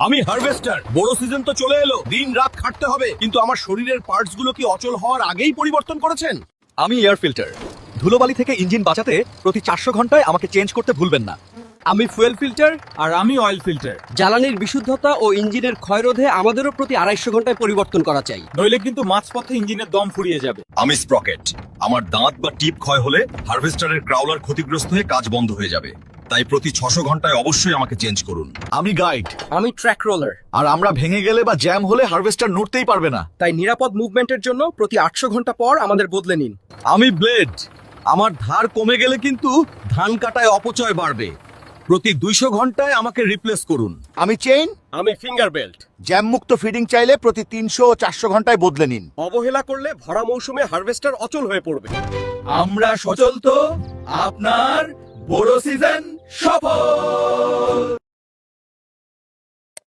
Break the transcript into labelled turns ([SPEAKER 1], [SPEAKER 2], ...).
[SPEAKER 1] আমি হারভেস্টার। বড় সিজন তো চলে এলো, দিন রাত খাটতে হবে, কিন্তু আমার শরীরের পার্টস গুলো কি অচল হওয়ার আগেই পরিবর্তন করেছেন?
[SPEAKER 2] আমি এয়ার ফিল্টার। ধুলোবালি থেকে ইঞ্জিন বাঁচাতে প্রতি 400 ঘন্টায় আমাকে চেঞ্জ করতে ভুলবেন না।
[SPEAKER 3] আমি ফুয়েল ফিল্টার।
[SPEAKER 4] আর আমি অয়েল ফিল্টার।
[SPEAKER 3] জ্বালানির বিশুদ্ধতা ও ইঞ্জিনের ক্ষয়রোধে আমাদেরও প্রতি 250 ঘন্টায় পরিবর্তন করা চাই।
[SPEAKER 4] নইলে কিন্তু মাঝপথে ইঞ্জিনের দম ফুরিয়ে যাবে।
[SPEAKER 1] আমি স্প্রকেট। আমার দাঁত বা টিপ ক্ষয় হলে হারভেস্টারের ক্রাউলার ক্ষতিগ্রস্ত হয়ে কাজ বন্ধ হয়ে যাবে, তাই প্রতি 600 ঘন্টায় অবশ্যই আমাকে চেঞ্জ করুন।
[SPEAKER 2] আমি গাইড।
[SPEAKER 3] আমি ট্র্যাক রোলার।
[SPEAKER 2] আর আমরা ভেঙে গেলে বা জ্যাম হলে হারভেস্টার নড়তেই পারবে না।
[SPEAKER 3] তাই নিরাপদ মুভমেন্টের জন্য প্রতি 800 ঘন্টা পর আমাদের বদলে নিন।
[SPEAKER 1] আমি ব্লেড। আমার ধার কমে গেলে কিন্তু ধান কাটায় অপচয় বাড়বে, প্রতি 200 ঘন্টায় আমাকে রিপ্লেস করুন।
[SPEAKER 5] আমি চেইন।
[SPEAKER 3] আমি ফিঙ্গার বেল্ট।
[SPEAKER 5] জ্যাম মুক্ত ফিডিং চাইলে প্রতি 300 ও 400 ঘন্টায় বদলে নিন।
[SPEAKER 3] অবহেলা করলে ভরা মৌসুমে হারভেস্টার অচল হয়ে পড়বে।
[SPEAKER 2] আমরা সচল তো, আপনার বড় সিজন সফল।